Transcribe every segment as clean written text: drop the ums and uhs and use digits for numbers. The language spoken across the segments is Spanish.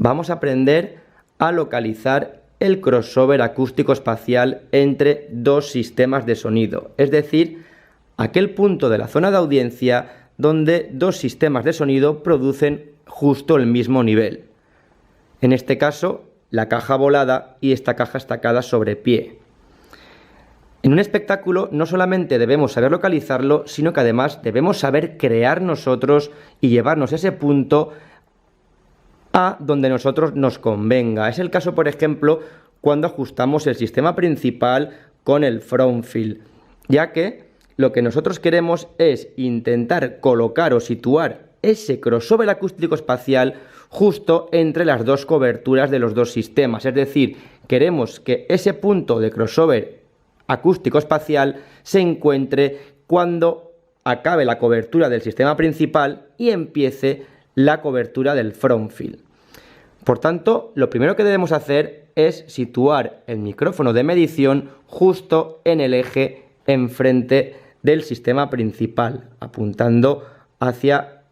vamos a aprender a localizar el crossover acústico espacial entre dos sistemas de sonido, es decir, aquel punto de la zona de audiencia donde dos sistemas de sonido producen justo el mismo nivel. En este caso, la caja volada y esta caja estacada sobre pie. En un espectáculo no solamente debemos saber localizarlo, sino que además debemos saber crear nosotros y llevarnos ese punto a donde nosotros nos convenga. Es el caso, por ejemplo, cuando ajustamos el sistema principal con el front field, ya que lo que nosotros queremos es intentar colocar o situar ese crossover acústico espacial justo entre las dos coberturas de los dos sistemas. Es decir, queremos que ese punto de crossover acústico espacial se encuentre cuando acabe la cobertura del sistema principal y empiece la cobertura del front field. Por tanto, lo primero que debemos hacer es situar el micrófono de medición justo en el eje enfrente del sistema principal, apuntando hacia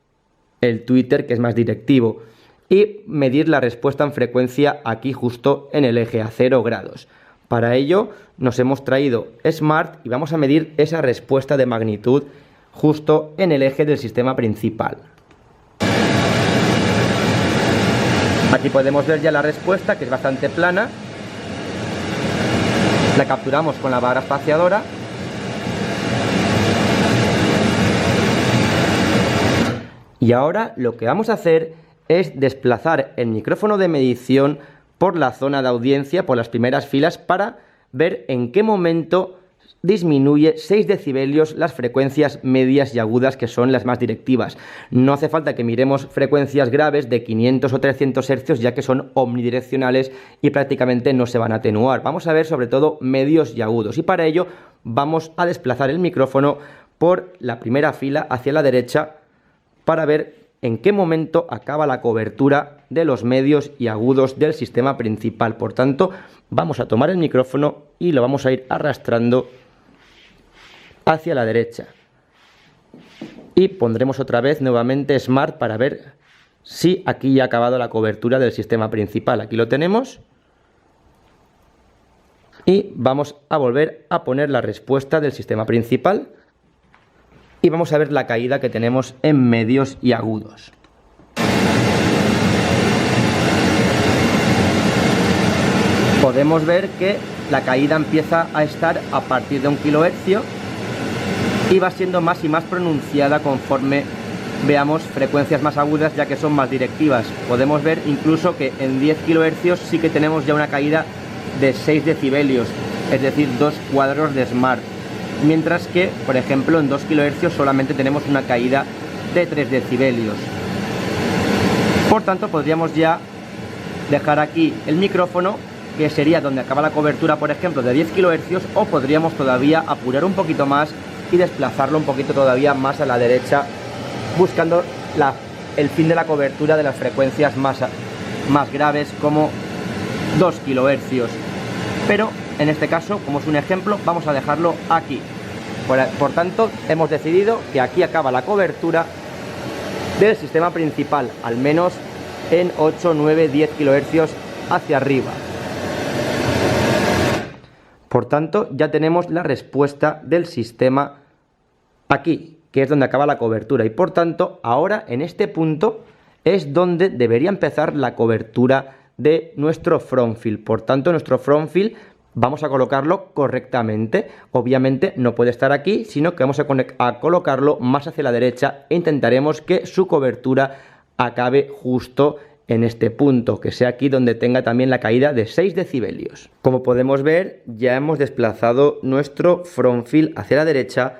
el tweeter, que es más directivo, y medir la respuesta en frecuencia aquí justo en el eje a 0 grados. Para ello nos hemos traído Smart y vamos a medir esa respuesta de magnitud justo en el eje del sistema principal. Aquí podemos ver ya la respuesta, que es bastante plana. La capturamos con la barra espaciadora. Y ahora lo que vamos a hacer es desplazar el micrófono de medición por la zona de audiencia, por las primeras filas, para ver en qué momento disminuye 6 decibelios las frecuencias medias y agudas, que son las más directivas. No hace falta que miremos frecuencias graves de 500 o 300 Hz, ya que son omnidireccionales y prácticamente no se van a atenuar. Vamos a ver sobre todo medios y agudos, y para ello vamos a desplazar el micrófono por la primera fila hacia la derecha para ver en qué momento acaba la cobertura de los medios y agudos del sistema principal. Por tanto, vamos a tomar el micrófono y lo vamos a ir arrastrando hacia la derecha. Y pondremos otra vez nuevamente Smart para ver si aquí ya ha acabado la cobertura del sistema principal. Aquí lo tenemos. Y vamos a volver a poner la respuesta del sistema principal. Y vamos a ver la caída que tenemos en medios y agudos. Podemos ver que la caída empieza a estar a partir de 1 kHz y va siendo más y más pronunciada conforme veamos frecuencias más agudas, ya que son más directivas. Podemos ver incluso que en 10 kHz sí que tenemos ya una caída de 6 decibelios, es decir, 2 cuadros de Smart. Mientras que, por ejemplo, en 2 kHz solamente tenemos una caída de 3 decibelios. Por tanto, podríamos ya dejar aquí el micrófono, que sería donde acaba la cobertura, por ejemplo, de 10 kHz, o podríamos todavía apurar un poquito más y desplazarlo un poquito todavía más a la derecha, buscando el fin de la cobertura de las frecuencias más graves, como 2 kHz. Pero en este caso, como es un ejemplo, vamos a dejarlo aquí. Por tanto, hemos decidido que aquí acaba la cobertura del sistema principal, al menos en 8, 9, 10 kHz hacia arriba. Por tanto, ya tenemos la respuesta del sistema aquí, que es donde acaba la cobertura. Y por tanto, ahora en este punto es donde debería empezar la cobertura de nuestro front field. Por tanto, nuestro front field vamos a colocarlo correctamente. Obviamente no puede estar aquí, sino que vamos a colocarlo más hacia la derecha e intentaremos que su cobertura acabe justo en este punto, que sea aquí donde tenga también la caída de 6 decibelios. Como podemos ver, ya hemos desplazado nuestro front field hacia la derecha,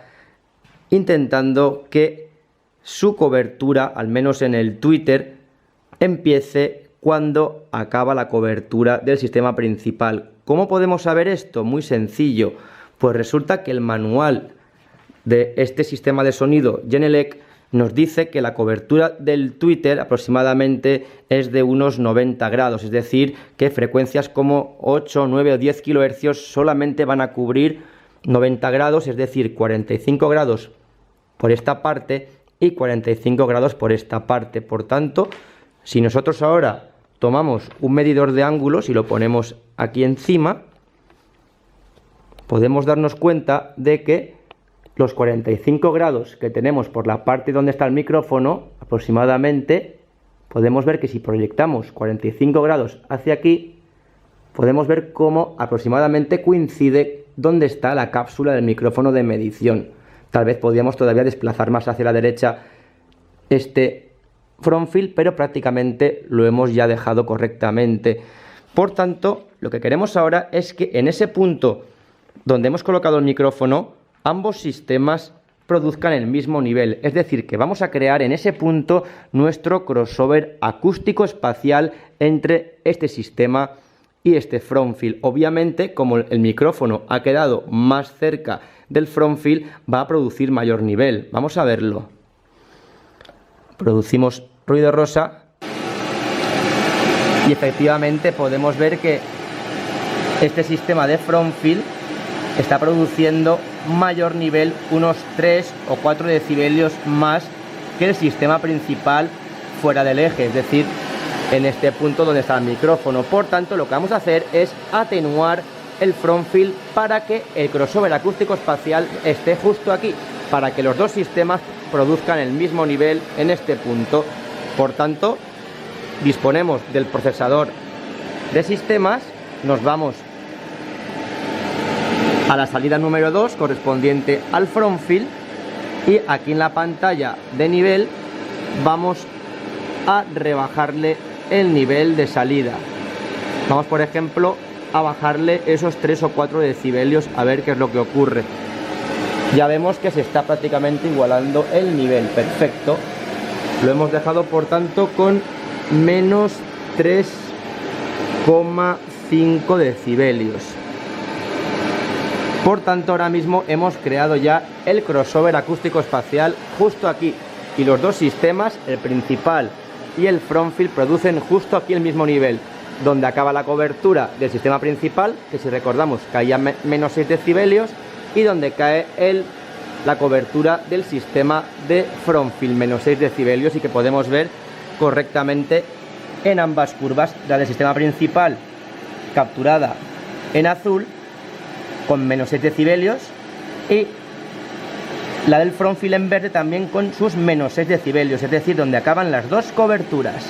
intentando que su cobertura, al menos en el tweeter, empiece cuando acaba la cobertura del sistema principal. ¿Cómo podemos saber esto? Muy sencillo. Pues resulta que el manual de este sistema de sonido Genelec nos dice que la cobertura del tweeter aproximadamente es de unos 90 grados, es decir, que frecuencias como 8, 9 o 10 kHz solamente van a cubrir 90 grados, es decir, 45 grados por esta parte y 45 grados por esta parte. Por tanto, si nosotros ahora tomamos un medidor de ángulos y lo ponemos aquí encima, podemos darnos cuenta de que los 45 grados que tenemos por la parte donde está el micrófono, aproximadamente, podemos ver que si proyectamos 45 grados hacia aquí, podemos ver cómo aproximadamente coincide donde está la cápsula del micrófono de medición. Tal vez podríamos todavía desplazar más hacia la derecha este front field, pero prácticamente lo hemos ya dejado correctamente. Por tanto, lo que queremos ahora es que en ese punto donde hemos colocado el micrófono, ambos sistemas produzcan el mismo nivel. Es decir, que vamos a crear en ese punto nuestro crossover acústico espacial entre este sistema y este front field. Obviamente, como el micrófono ha quedado más cerca del front field, va a producir mayor nivel. Vamos a verlo. Producimos ruido rosa y efectivamente podemos ver que este sistema de front field está produciendo mayor nivel, unos 3 o 4 decibelios más que el sistema principal fuera del eje, es decir, en este punto donde está el micrófono. Por tanto, lo que vamos a hacer es atenuar el front field para que el crossover acústico espacial esté justo aquí, para que los dos sistemas produzcan el mismo nivel en este punto. Por tanto, disponemos del procesador de sistemas, nos vamos a la salida número 2 correspondiente al front field y aquí en la pantalla de nivel vamos a rebajarle el nivel de salida. Vamos, por ejemplo, a bajarle esos 3 o 4 decibelios a ver qué es lo que ocurre. Ya vemos que se está prácticamente igualando el nivel. Perfecto. Lo hemos dejado, por tanto, con menos 3,5 decibelios. Por tanto, ahora mismo hemos creado ya el crossover acústico espacial justo aquí. Y los dos sistemas, el principal y el front field, producen justo aquí el mismo nivel. Donde acaba la cobertura del sistema principal, que si recordamos caía menos 6 decibelios, y donde cae la cobertura del sistema de front field, menos 6 decibelios, y que podemos ver correctamente en ambas curvas, la del sistema principal capturada en azul con menos 6 decibelios y la del front field en verde también con sus menos 6 decibelios, es decir, donde acaban las dos coberturas.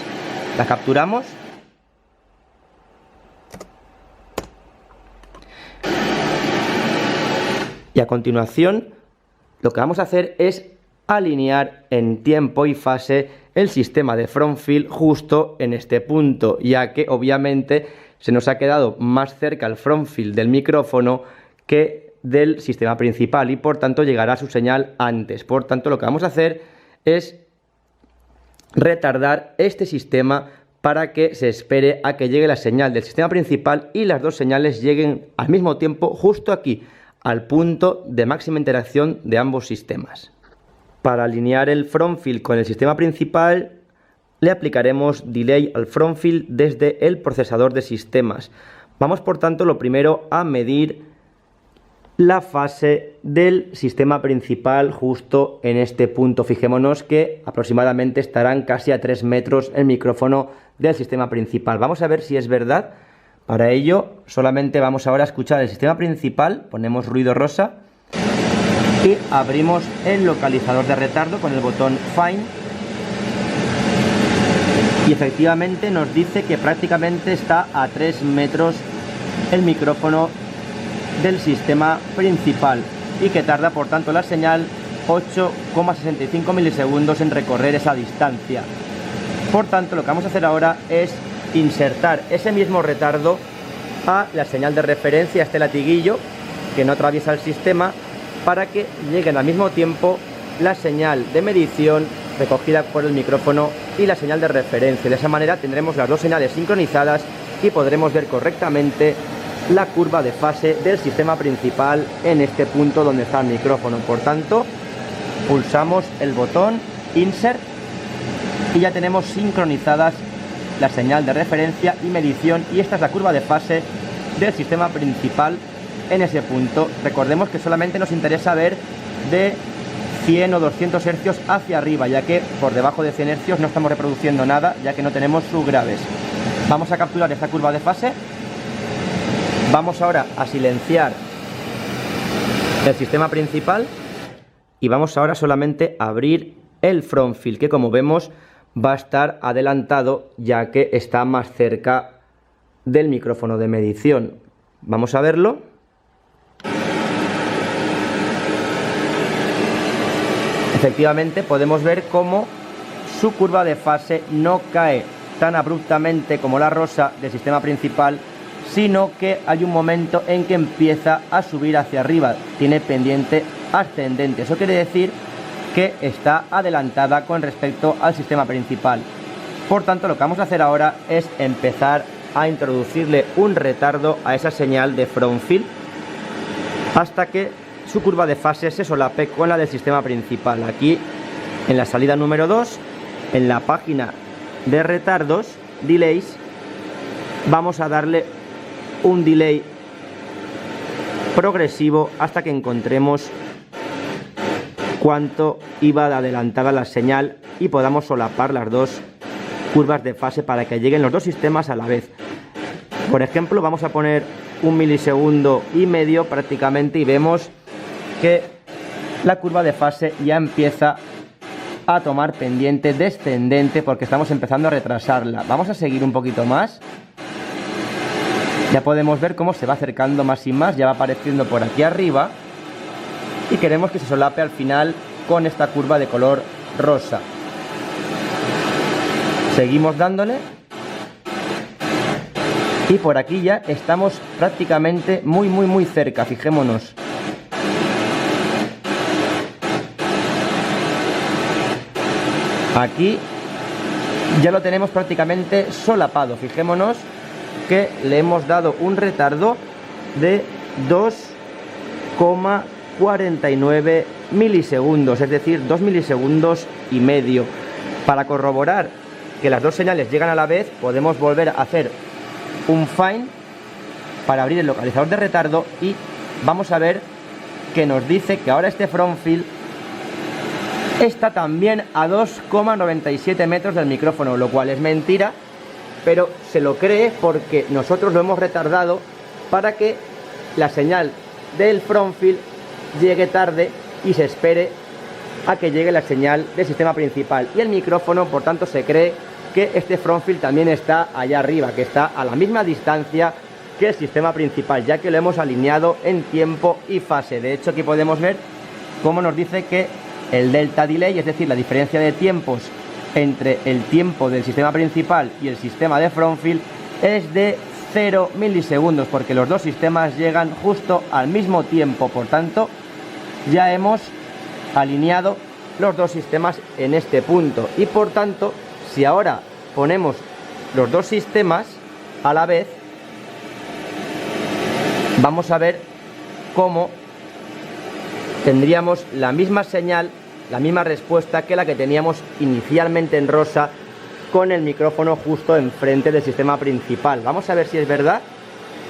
La capturamos. Y a continuación lo que vamos a hacer es alinear en tiempo y fase el sistema de front field justo en este punto, ya que obviamente se nos ha quedado más cerca el front field del micrófono que del sistema principal y por tanto llegará su señal antes. Por tanto, lo que vamos a hacer es retardar este sistema para que se espere a que llegue la señal del sistema principal y las dos señales lleguen al mismo tiempo justo aquí, al punto de máxima interacción de ambos sistemas. Para alinear el front field con el sistema principal, le aplicaremos delay al front field desde el procesador de sistemas. Vamos, por tanto, lo primero a medir la fase del sistema principal justo en este punto. Fijémonos que aproximadamente estarán casi a 3 metros el micrófono del sistema principal. Vamos a ver si es verdad. Para ello solamente vamos ahora a escuchar el sistema principal, ponemos ruido rosa y abrimos el localizador de retardo con el botón Find y efectivamente nos dice que prácticamente está a 3 metros el micrófono del sistema principal y que tarda por tanto la señal 8,65 milisegundos en recorrer esa distancia. Por tanto, lo que vamos a hacer ahora es insertar ese mismo retardo a la señal de referencia, a este latiguillo que no atraviesa el sistema, para que lleguen al mismo tiempo la señal de medición recogida por el micrófono y la señal de referencia. De esa manera tendremos las dos señales sincronizadas y podremos ver correctamente la curva de fase del sistema principal en este punto donde está el micrófono. Por tanto, pulsamos el botón Insert y ya tenemos sincronizadas la señal de referencia y medición, y esta es la curva de fase del sistema principal en ese punto. Recordemos que solamente nos interesa ver de 100 o 200 hercios hacia arriba, ya que por debajo de 100 hercios no estamos reproduciendo nada, ya que no tenemos subgraves. Vamos a capturar esta curva de fase. Vamos ahora a silenciar el sistema principal y vamos ahora solamente a abrir el front fill, que como vemos va a estar adelantado ya que está más cerca del micrófono de medición. Vamos a verlo. Efectivamente podemos ver cómo su curva de fase no cae tan abruptamente como la rosa del sistema principal, sino que hay un momento en que empieza a subir hacia arriba, tiene pendiente ascendente. Eso quiere decir que está adelantada con respecto al sistema principal. Por tanto, lo que vamos a hacer ahora es empezar a introducirle un retardo a esa señal de front fill hasta que su curva de fase se solape con la del sistema principal. Aquí en la salida número 2, en la página de retardos, delays, vamos a darle un delay progresivo hasta que encontremos cuánto iba de adelantada la señal y podamos solapar las dos curvas de fase para que lleguen los dos sistemas a la vez. Por ejemplo, vamos a poner 1,5 milisegundos prácticamente y vemos que la curva de fase ya empieza a tomar pendiente descendente porque estamos empezando a retrasarla. Vamos a seguir un poquito más. Ya podemos ver cómo se va acercando más y más, ya va apareciendo por aquí arriba y queremos que se solape al final con esta curva de color rosa. Seguimos dándole y por aquí ya estamos prácticamente muy cerca, fijémonos. Aquí ya lo tenemos prácticamente solapado, fijémonos que le hemos dado un retardo de 2,49 milisegundos, es decir, 2,5 milisegundos. Para corroborar que las dos señales llegan a la vez, podemos volver a hacer un find para abrir el localizador de retardo y vamos a ver que nos dice que ahora este front fill está también a 2,97 metros del micrófono, lo cual es mentira, pero se lo cree porque nosotros lo hemos retardado para que la señal del front fill llegue tarde y se espere a que llegue la señal del sistema principal, y el micrófono por tanto se cree que este front fill también está allá arriba, que está a la misma distancia que el sistema principal, ya que lo hemos alineado en tiempo y fase. De hecho, aquí podemos ver cómo nos dice que el delta delay, es decir, la diferencia de tiempos entre el tiempo del sistema principal y el sistema de front fill, es de 0 milisegundos, porque los dos sistemas llegan justo al mismo tiempo. Por tanto, ya hemos alineado los dos sistemas en este punto, y por tanto, si ahora ponemos los dos sistemas a la vez, vamos a ver cómo tendríamos la misma señal, la misma respuesta que la que teníamos inicialmente en rosa con el micrófono justo enfrente del sistema principal. Vamos a ver si es verdad.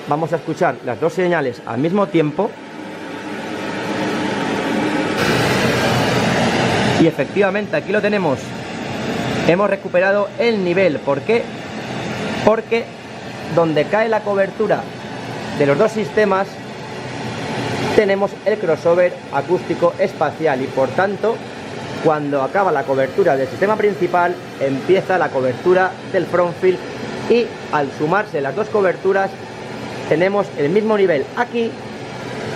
Vamos a escuchar las dos señales al mismo tiempo. Y efectivamente aquí lo tenemos. Hemos recuperado el nivel. ¿Por qué? Porque donde cae la cobertura de los dos sistemas tenemos el crossover acústico espacial, y por tanto cuando acaba la cobertura del sistema principal empieza la cobertura del front fill, y al sumarse las dos coberturas tenemos el mismo nivel aquí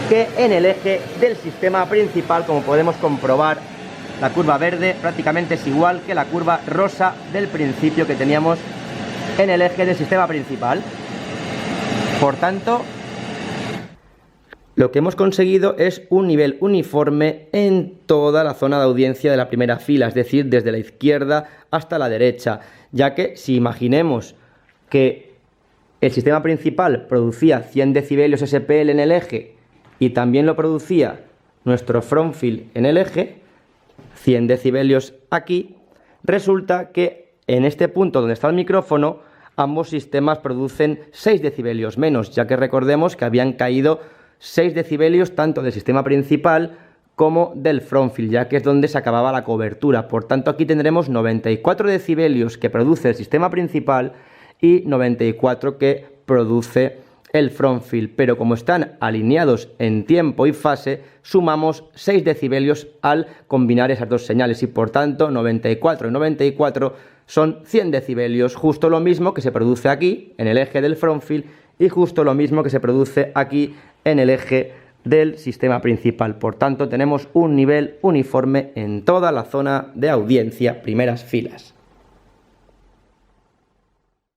que en el eje del sistema principal. Como podemos comprobar, la curva verde prácticamente es igual que la curva rosa del principio que teníamos en el eje del sistema principal. Por tanto, lo que hemos conseguido es un nivel uniforme en toda la zona de audiencia de la primera fila, es decir, desde la izquierda hasta la derecha, ya que si imaginemos que el sistema principal producía 100 decibelios SPL en el eje y también lo producía nuestro front fill en el eje, 100 decibelios aquí, resulta que en este punto donde está el micrófono, ambos sistemas producen 6 decibelios menos, ya que recordemos que habían caído 6 decibelios tanto del sistema principal como del front fill, ya que es donde se acababa la cobertura. Por tanto, aquí tendremos 94 decibelios que produce el sistema principal y 94 que produce el front field, pero como están alineados en tiempo y fase, sumamos 6 decibelios al combinar esas dos señales y por tanto 94 y 94 son 100 decibelios, justo lo mismo que se produce aquí en el eje del front field y justo lo mismo que se produce aquí en el eje del sistema principal. Por tanto, tenemos un nivel uniforme en toda la zona de audiencia, primeras filas.